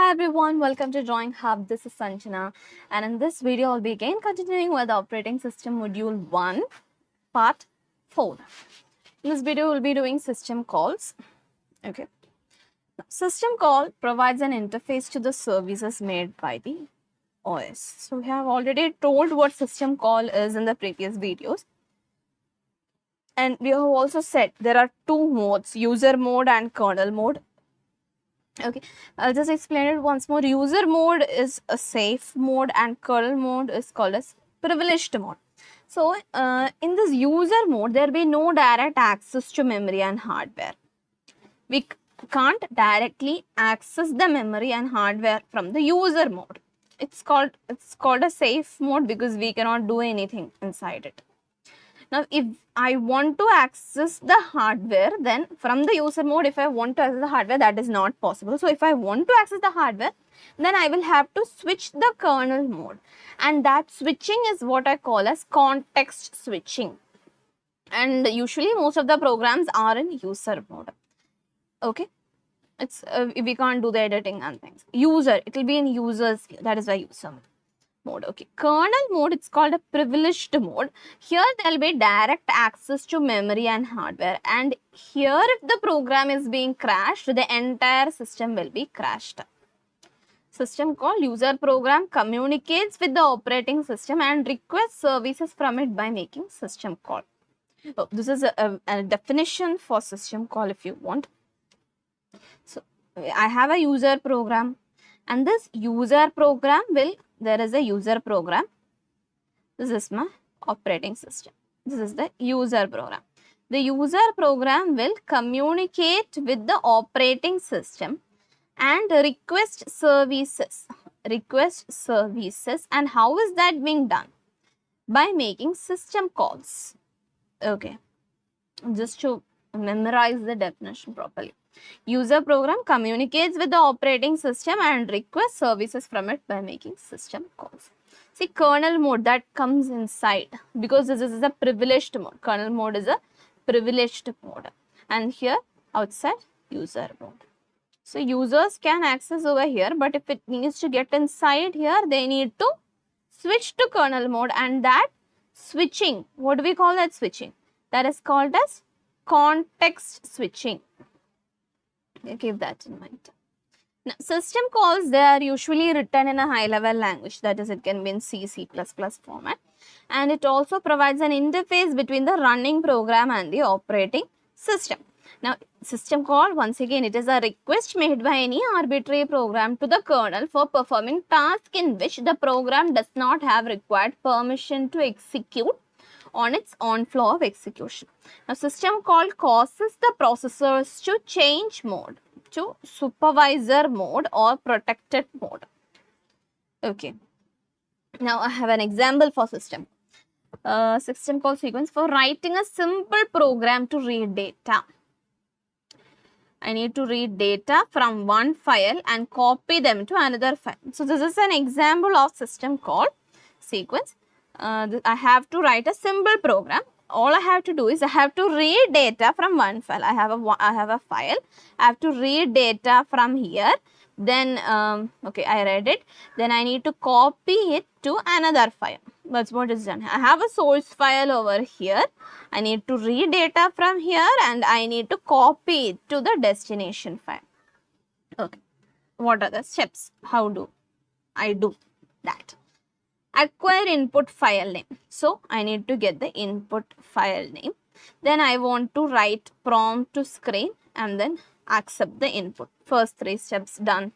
Hi everyone, welcome to Drawing Hub. This is Sanjana, and in this video I'll be again continuing with operating system module 1 part 4. In this video we'll be doing system calls. Okay. Now, system call provides an interface to the services made by the OS. So we have already told what system call is in the previous videos. And we have also said there are two modes, user mode and kernel mode. Okay, I'll just explain it once more. User mode is a safe mode and kernel mode is called as privileged mode. So, in this user mode, there will be no direct access to memory and hardware. We can't directly access the memory and hardware from the user mode. It's called a safe mode because we cannot do anything inside it. Now, if I want to access the hardware, then from the user mode, if I want to access the hardware, that is not possible. So, if I want to access the hardware, then I will have to switch the kernel mode. And that switching is what I call as context switching. And usually, most of the programs are in user mode. Okay. It's we can't do the editing and things. User, it will be in users, that is why user mode. Okay, kernel mode, it's called a privileged mode. Here there will be direct access to memory and hardware, and here if the program is being crashed, the entire system will be crashed. System call user program communicates with the operating system and requests services from it by making system call. So this is a definition for system call if you want. So I have a user program, and this user program will, there is a user program. This is my operating system. This is the user program. The user program will communicate with the operating system and request services. And how is that being done? By making system calls. Okay. Just to memorize the definition properly. User program communicates with the operating system and requests services from it by making system calls. See, kernel mode, that comes inside because this is a privileged mode. Kernel mode is a privileged mode, and here outside user mode. So users can access over here, but if it needs to get inside here, they need to switch to kernel mode, and that switching, what do we call that switching? That is called as context switching. Keep that in mind. Now, system calls, they are usually written in a high-level language, that is, it can be in C, C++ format, and it also provides an interface between the running program and the operating system. Now, system call, once again, it is a request made by any arbitrary program to the kernel for performing tasks in which the program does not have required permission to execute on its own flow of execution. Now, system call causes the processors to change mode to supervisor mode or protected mode. Okay. Now, I have an example for system. System call sequence for writing a simple program to read data. I need to read data from one file and copy them to another file. So, this is an example of system call sequence. I have to write a simple program. All I have to do is I have to read data from one file. I have a file. I have to read data from here. Then, okay, I read it. Then I need to copy it to another file. That's what is done. I have a source file over here. I need to read data from here and I need to copy it to the destination file. Okay. What are the steps? How do I do that? Acquire input file name. So, I need to get the input file name. Then I want to write prompt to screen and then accept the input. First 3 steps done.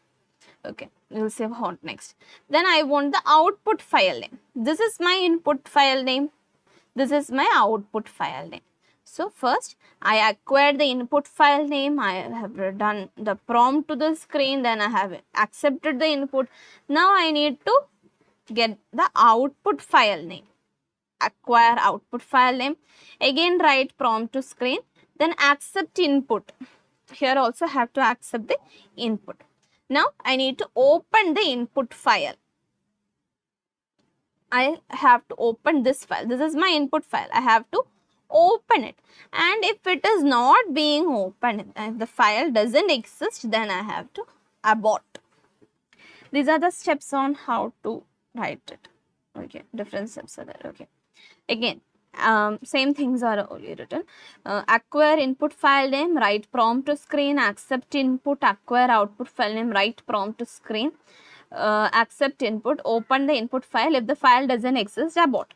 Okay, we will see what next. Then I want the output file name. This is my input file name. This is my output file name. So, first I acquired the input file name. I have done the prompt to the screen. Then I have accepted the input. Now, I need to get the output file name. Acquire output file name. Again write prompt to screen. Then accept input. Here also have to accept the input. Now I need to open the input file. I have to open this file. This is my input file. I have to open it. And if it is not being opened, if the file doesn't exist, then I have to abort. These are the steps on how to write it. Okay, different steps are there. Okay, again, same things are only written. Acquire input file name, write prompt to screen, accept input, acquire output file name, write prompt to screen, accept input, open the input file. If the file doesn't exist, abort.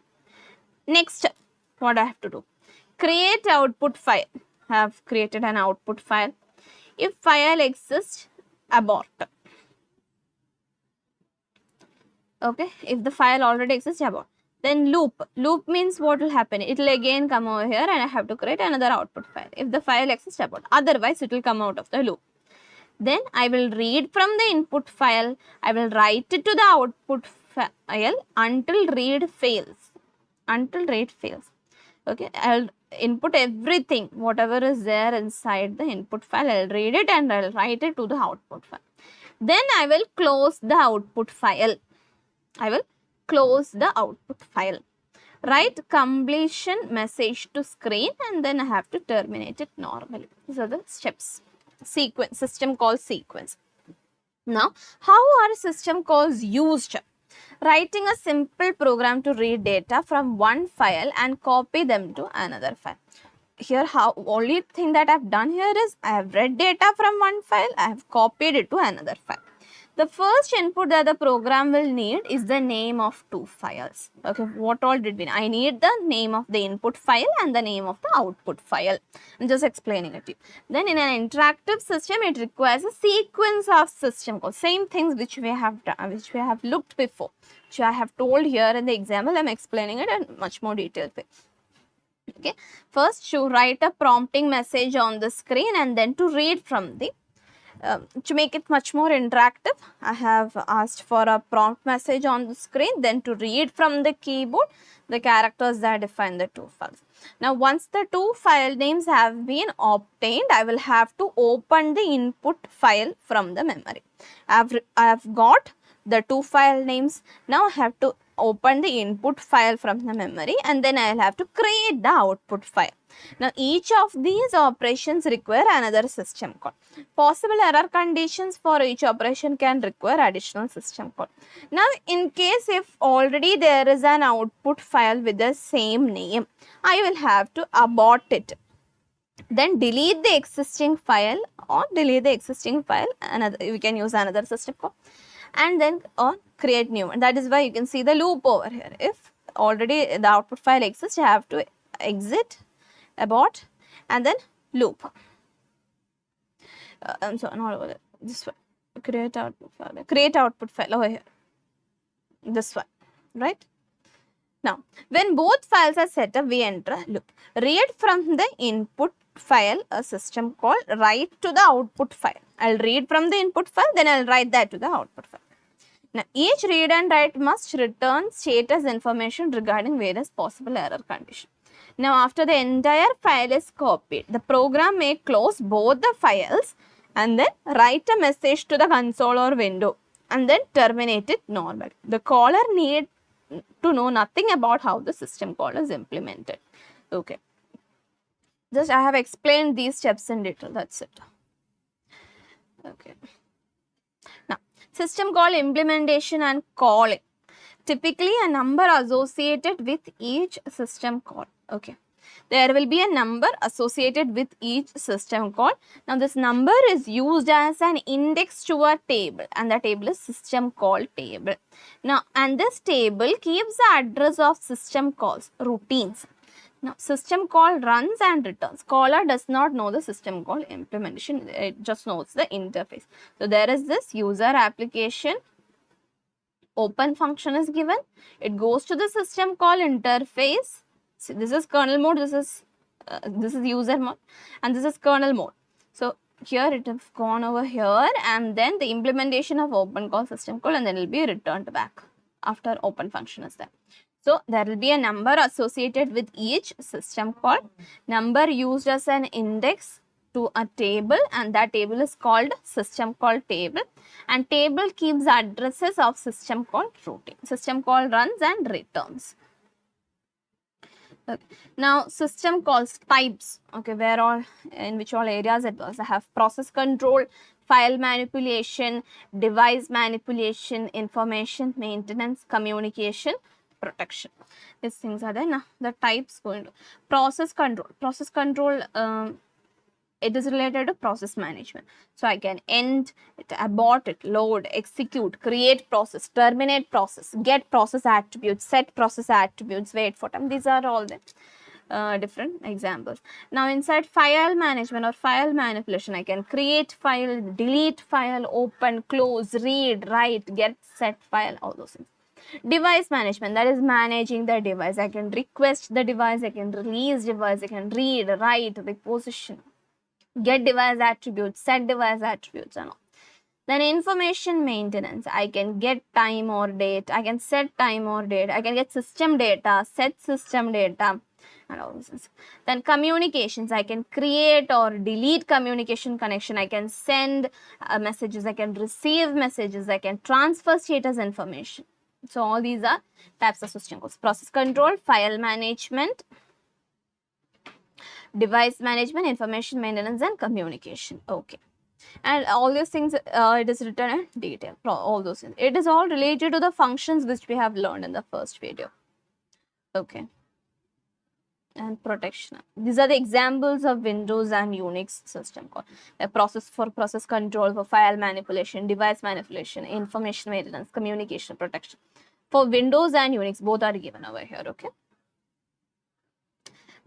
Next step, what I have to do? Create output file. I have created an output file. If file exists, abort. Okay, if the file already exists, abort. Then loop. Loop means what will happen? It will again come over here and I have to create another output file. If the file exists, abort. Otherwise, it will come out of the loop. Then I will read from the input file. I will write it to the output file until read fails. Until read fails. Okay, I'll input everything, whatever is there inside the input file. I'll read it and I'll write it to the output file. Then I will close the output file. I will close the output file. Write completion message to screen and then I have to terminate it normally. These are the steps. Sequence, system call sequence. Now, how are system calls used? Writing a simple program to read data from one file and copy them to another file. Here, only thing that I have done here is I have read data from one file, I have copied it to another file. The first input that the program will need is the name of two files. Okay, what all did we need? I need the name of the input file and the name of the output file. I'm just explaining it to you. Then in an interactive system, it requires a sequence of system calls. Same things which we have done, which we have looked before, which I have told here in the example. I'm explaining it in much more detailed way. Okay, first to write a prompting message on the screen and then to read from the to make it much more interactive, I have asked for a prompt message on the screen, then to read from the keyboard the characters that define the two files. Now, once the two file names have been obtained, I will have to open the input file from the memory. I have got the two file names. Now, I have to open the input file from the memory and then I will have to create the output file. Now, each of these operations require another system call. Possible error conditions for each operation can require additional system call. Now, in case if already there is an output file with the same name, I will have to abort it. Then delete the existing file or delete the existing file, we can use another system call, and then create new one. That is why you can see the loop over here. If already the output file exists, I have to exit, abort, and then loop. I'm sorry, not over there. This one. Create output file over here. This one, right? Now, when both files are set up, we enter a loop. Read from the input file a system call, write to the output file. I'll read from the input file, then I'll write that to the output file. Now, each read and write must return status information regarding various possible error conditions. Now, after the entire file is copied, the program may close both the files and then write a message to the console or window and then terminate it normally. The caller need to know nothing about how the system call is implemented. Okay. Just I have explained these steps in detail. That's it. Okay. Now, system call implementation and calling. Typically, a number associated with each system call. Okay. There will be a number associated with each system call. Now, this number is used as an index to a table and the table is system call table. Now, and this table keeps the address of system calls, routines. Now, system call runs and returns. Caller does not know the system call implementation. It just knows the interface. So, there is this user application open function is given. It goes to the system call interface. So, this is kernel mode, this is user mode, and this is kernel mode. So, here it has gone over here and then the implementation of open call system call and then it will be returned back after open function is there. So, there will be a number associated with each system call, number used as an index to a table and that table is called system call table and table keeps addresses of system call routine. System call runs and returns. Okay. Now, system calls types, okay, where all, in which all areas it was. I have process control, file manipulation, device manipulation, information maintenance, communication, protection. These things are there. Now the types going to process control. Process control, it is related to process management. So I can end it, abort it, load, execute, create process, terminate process, get process attributes, set process attributes, wait for them. These are all the different examples. Now inside file management or file manipulation, I can create file, delete file, open, close, read, write, get, set file, all those things. Device management, that is managing the device. I can request the device, I can release device, I can read, write, reposition, get device attributes, set device attributes and all. Then information maintenance, I can get time or date, I can set time or date, I can get system data, set system data and all those things. Then communications, I can create or delete communication connection, I can send messages, I can receive messages, I can transfer status information. So all these are types of system calls. Process control, file management, device management, information maintenance and communication. Okay. And all these things, it is written in detail, all those things. It is all related to the functions which we have learned in the first video. Okay. And protection. These are the examples of Windows and Unix system call. A process for process control, for file manipulation, device manipulation, information maintenance, communication, protection. For Windows and Unix, both are given over here, okay?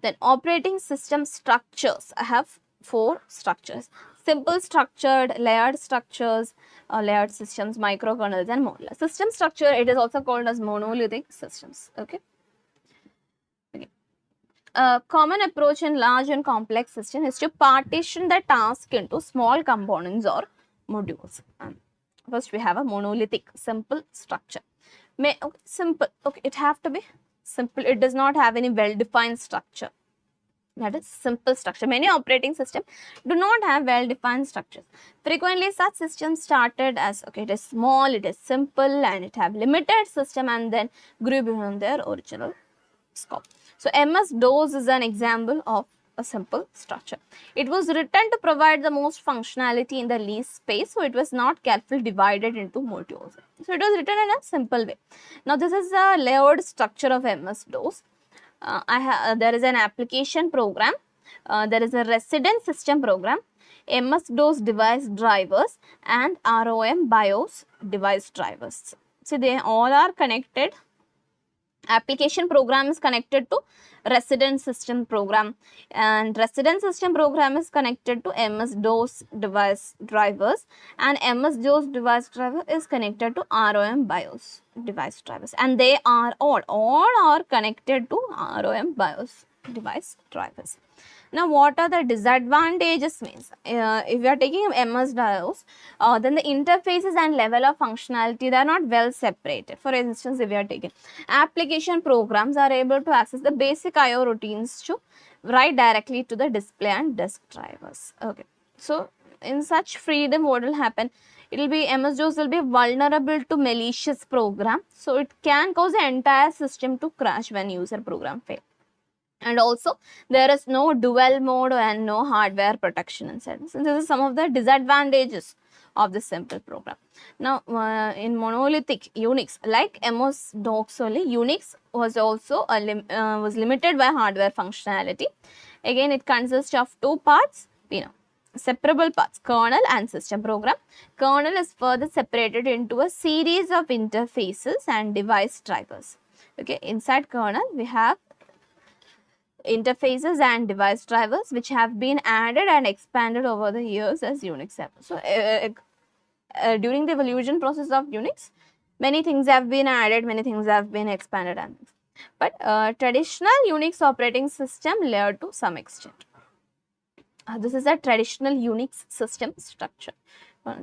Then operating system structures. I have 4 structures. Simple structured, layered structures, layered systems, microkernels and modular. System structure, it is also called as monolithic systems, okay? A common approach in large and complex system is to partition the task into small components or modules. First, we have a monolithic, simple structure. Simple, okay, it have to be simple. It does not have any well-defined structure. That is simple structure. Many operating systems do not have well-defined structures. Frequently, such systems started as, okay, it is small, it is simple, and it have limited system, and then grew beyond their original scope. So MS-DOS is an example of a simple structure. It was written to provide the most functionality in the least space, so it was not carefully divided into modules. So it was written in a simple way. Now this is a layered structure of MS-DOS. There is an application program, there is a resident system program, MS-DOS device drivers and ROM BIOS device drivers. See, they all are connected. Application program is connected to resident system program, and resident system program is connected to MS-DOS device drivers, and MS-DOS device driver is connected to ROM BIOS device drivers, and they are all are connected to ROM BIOS device drivers. Now, what are the disadvantages means? If you are taking MS-DOS, then the interfaces and level of functionality, they are not well separated. For instance, if you are taking application programs are able to access the basic IO routines to write directly to the display and disk drivers. Okay. So, in such freedom, what will happen? It will be, MS-DOS will be vulnerable to malicious program. So, it can cause the entire system to crash when user program fail. And also, there is no dual mode and no hardware protection inside. So, this is some of the disadvantages of this simple program. Now, in monolithic Unix, like MS-DOS only, Unix was also was limited by hardware functionality. Again, it consists of 2 parts, separable parts, kernel and system program. Kernel is further separated into a series of interfaces and device drivers. Okay, inside kernel, we have interfaces and device drivers which have been added and expanded over the years as Unix happens. So, during the evolution process of Unix, many things have been added, many things have been expanded. But traditional Unix operating system layered to some extent. This is a traditional Unix system structure.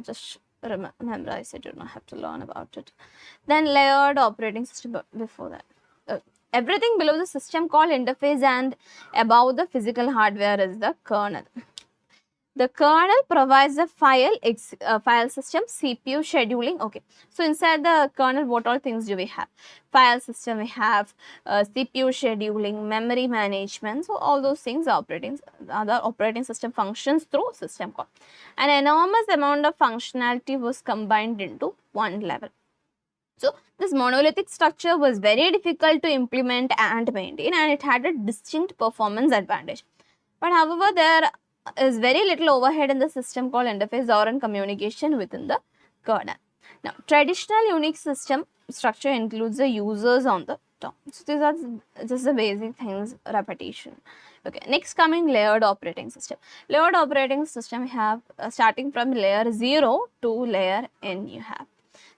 Just memorize it, you don't have to learn about it. Then layered operating system before that. Everything below the system call interface and above the physical hardware is the kernel. The kernel provides a file system, CPU scheduling. Okay, so inside the kernel, what all things do we have? File system, we have CPU scheduling, memory management. So all those things are other operating system functions through system call. An enormous amount of functionality was combined into one level. So this monolithic structure was very difficult to implement and maintain, and it had a distinct performance advantage. But however, there is very little overhead in the system call interface or in communication within the kernel. Now, traditional Unix system structure includes the users on the top. So these are just the basic things, repetition. Okay, next coming layered operating system. Layered operating system we have starting from layer 0 to layer n you have.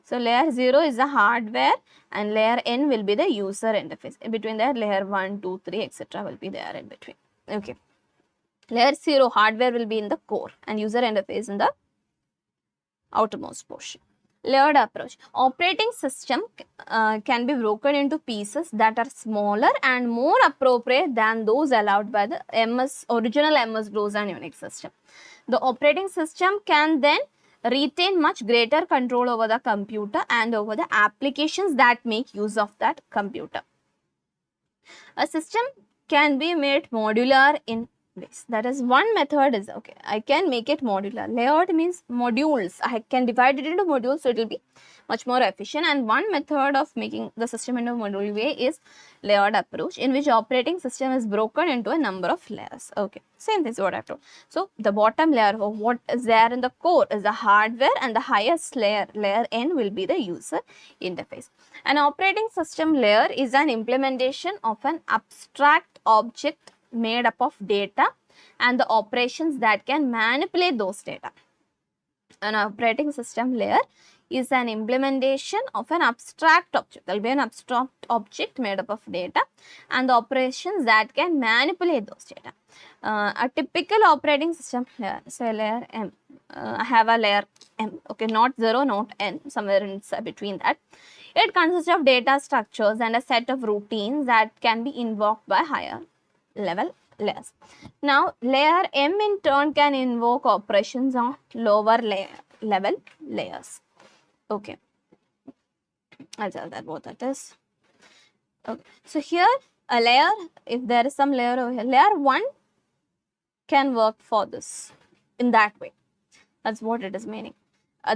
So layer 0 is the hardware and layer n will be the user interface. In between that layer 1, 2, 3 etc. will be there in between. Okay. Layer 0 hardware will be in the core and user interface in the outermost portion. Layered approach. Operating system can be broken into pieces that are smaller and more appropriate than those allowed by the original MS-DOS and Unix system. The operating system can then retain much greater control over the computer and over the applications that make use of that computer. A system can be made modular in ways. That is, one method is, okay, I can make it modular. Layout means modules. I can divide it into modules, so it will be much more efficient. And one method of making the system into a modular way is layered approach, in which operating system is broken into a number of layers. Okay, same thing is what I told. So the bottom layer of what is there in the core is the hardware, and the highest layer, layer n, will be the user interface. An operating system layer is an implementation of an abstract object made up of data and the operations that can manipulate those data. An operating system layer is an implementation of an abstract object. There will be an abstract object made up of data and the operations that can manipulate those data. A typical operating system layer, say layer M. I have a layer M, okay, not 0, not N, somewhere in between that. It consists of data structures and a set of routines that can be invoked by higher level layers. Now, layer M in turn can invoke operations on lower level layers. Okay, I'll tell that what that is. Okay, so here a layer, if there is some layer over here, layer 1 can work for this in that way. That's what it is meaning.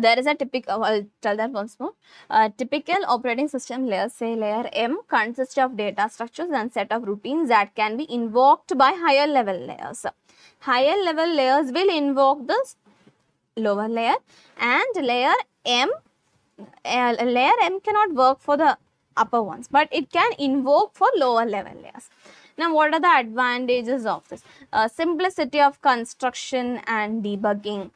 There is a typical, I'll tell that once more. Typical operating system layers, say layer M, consists of data structures and set of routines that can be invoked by higher level layers. Higher level layers will invoke this lower layer, and layer M cannot work for the upper ones, but it can invoke for lower level layers. Now, what are the advantages of this? Simplicity of construction and debugging.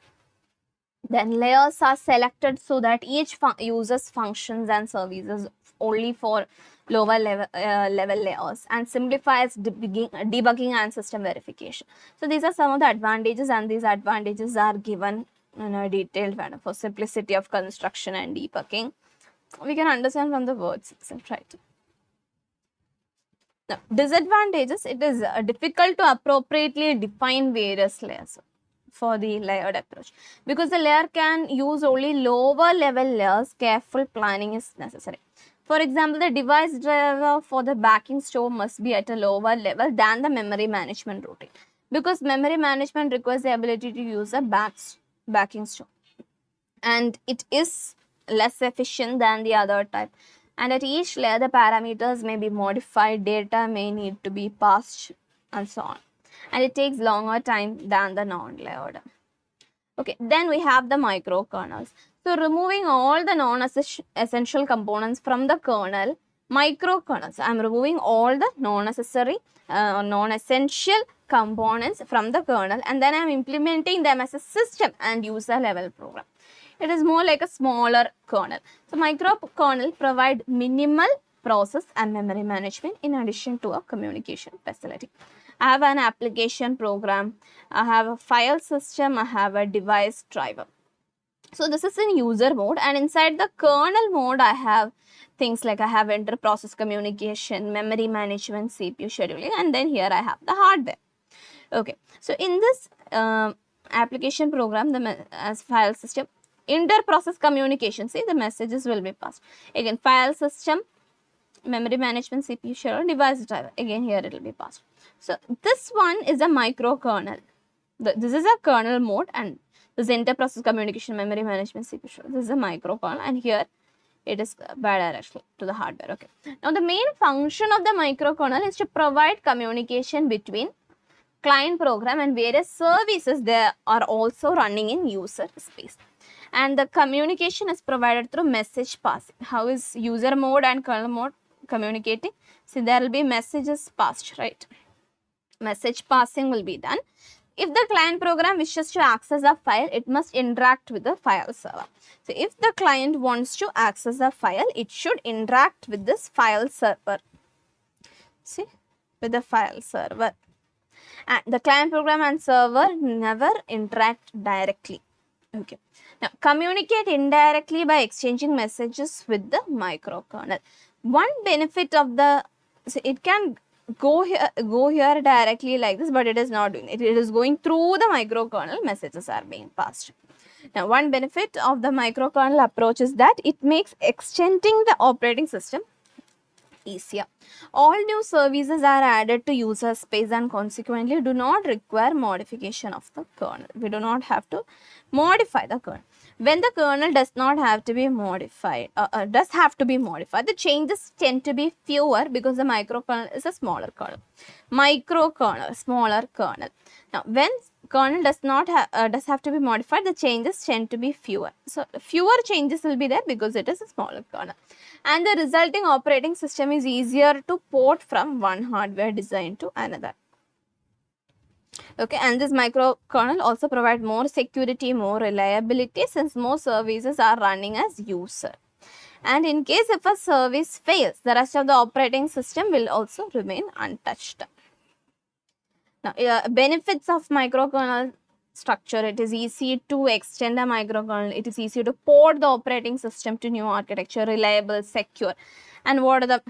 Then layers are selected so that each uses functions and services only for lower level layers, and simplifies debugging and system verification. So these are some of the advantages, and these advantages are given in a detailed manner for simplicity of construction and debugging. We can understand from the words itself, right? Now, disadvantages, it is difficult to appropriately define various layers for the layered approach. Because the layer can use only lower level layers, careful planning is necessary. For example, the device driver for the backing store must be at a lower level than the memory management routine, because memory management requires the ability to use a backing store, and it is less efficient than the other type. And at each layer, the parameters may be modified, data may need to be passed, and so on. And it takes longer time than the non-layered. Okay, then we have the microkernels. So removing all the non-essential components from the kernel, microkernels, I am removing all the non-necessary, non-essential components from the kernel, and then I am implementing them as a system and user level program. It is more like a smaller kernel. So microkernel provide minimal process and memory management in addition to a communication facility. I have an application program, I have a file system, I have a device driver. So this is in user mode, and inside the kernel mode I have things like I have inter-process communication, memory management, CPU scheduling, and then here I have the hardware. Okay, so in this application program, as file system, inter-process communication, see the messages will be passed. Again, file system, memory management, CPU schedule, device driver, again here it will be passed. So this one is a microkernel. This is a kernel mode, and this inter-process communication, memory management, CPU schedule, this is a microkernel, and here it is bidirectional to the hardware. Okay. Now the main function of the microkernel is to provide communication between client program and various services that are also running in user space. And the communication is provided through message passing. How is user mode and kernel mode communicating? See, there will be messages passed, right? Message passing will be done. If the client program wishes to access a file, it must interact with the file server. So if the client wants to access a file, it should interact with this file server. See, with the file server. And the client program and server never interact directly. Okay. Now, communicate indirectly by exchanging messages with the microkernel. One benefit of the, so it can go here directly like this, but it is not doing it. It is going through the microkernel, messages are being passed. Now, one benefit of the microkernel approach is that it makes extending the operating system easier. All new services are added to user space and consequently do not require modification of the kernel. We do not have to modify the kernel. When the kernel does not have to be modified, the changes tend to be fewer because the microkernel is a smaller kernel. Microkernel, smaller kernel. Now, when kernel does have to be modified, the changes tend to be fewer. So, fewer changes will be there because it is a smaller kernel. And the resulting operating system is easier to port from one hardware design to another. Okay, and this microkernel also provides more security, more reliability, since more services are running as user. And in case if a service fails, the rest of the operating system will also remain untouched. Now, benefits of microkernel structure: it is easy to extend a microkernel, it is easy to port the operating system to new architecture, reliable, secure. And what are the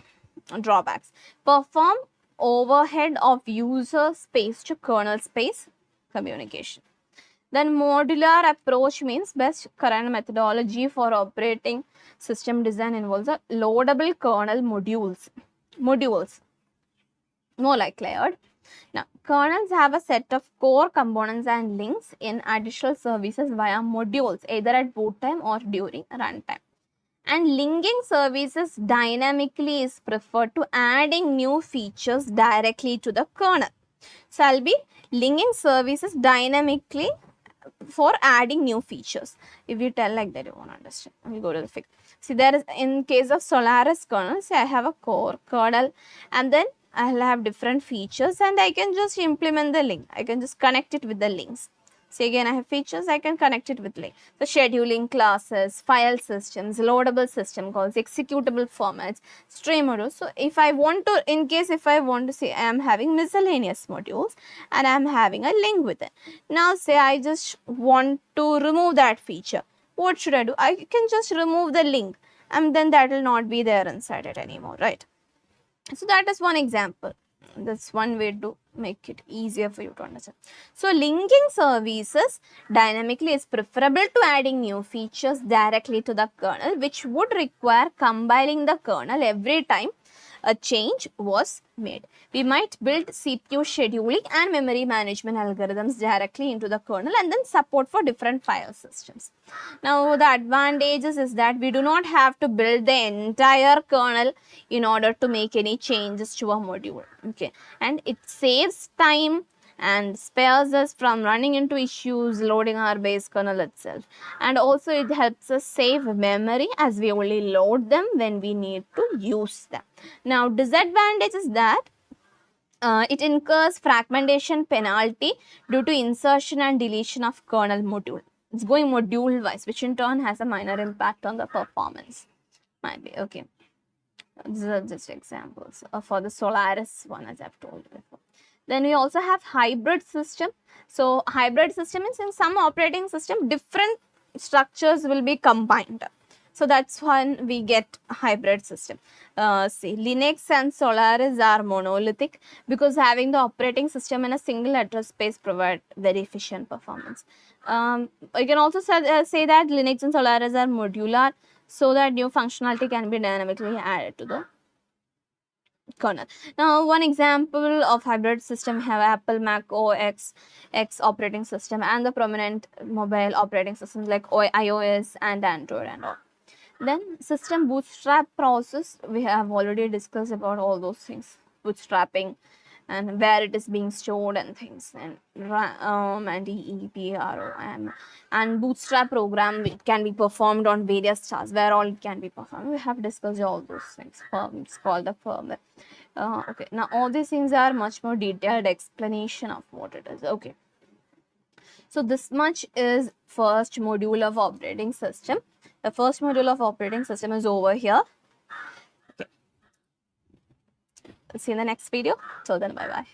drawbacks? Perform overhead of user space to kernel space communication. Then modular approach means best current methodology for operating system design involves a loadable kernel modules, more like layered. Now, kernels have a set of core components and links in additional services via modules, either at boot time or during runtime. And linking services dynamically is preferred to adding new features directly to the kernel. So, I'll be linking services dynamically for adding new features. If you tell like that, you won't understand. We'll go to the fix. See, there is, in case of Solaris kernel, say I have a core kernel, and then I'll have different features, and I can just implement the link. I can just connect it with the links. See, again, I have features, I can connect it with link. So, scheduling classes, file systems, loadable system calls, executable formats, stream modules. So, if I want to, in case if I want to say I am having miscellaneous modules and I am having a link with it. Now, say I just want to remove that feature. What should I do? I can just remove the link, and then that will not be there inside it anymore, right? So, that is one example. That's one way to make it easier for you to understand. So, linking services dynamically is preferable to adding new features directly to the kernel, which would require compiling the kernel every time a change was made. We might build CPU scheduling and memory management algorithms directly into the kernel and then support for different file systems. Now, the advantages is that we do not have to build the entire kernel in order to make any changes to a module. Okay, and it saves time and spares us from running into issues loading our base kernel itself. And also it helps us save memory as we only load them when we need to use them. Now, disadvantage is that it incurs fragmentation penalty due to insertion and deletion of kernel module. It's going module wise, which in turn has a minor impact on the performance. Might be okay. These are just examples for the Solaris one, as I've told you before. Then we also have hybrid system. So, hybrid system means in some operating system, different structures will be combined. So that's when we get hybrid system. See, Linux and Solaris are monolithic because having the operating system in a single address space provide very efficient performance. You can also say that Linux and Solaris are modular so that new functionality can be dynamically added to the kernel. Now, one example of hybrid system, we have Apple Mac OS X operating system and the prominent mobile operating systems like iOS and Android and all. Then system bootstrap process, we have already discussed about all those things, bootstrapping and where it is being stored and things, and and EEPRO and bootstrap program, it can be performed on various tasks, where all it can be performed. We have discussed all those things. It's called the firmware. Okay, now all these things are much more detailed explanation of what it is. Okay, so this much is first module of operating system. The first module of operating system is over here. Okay. See you in the next video. Till then, bye bye.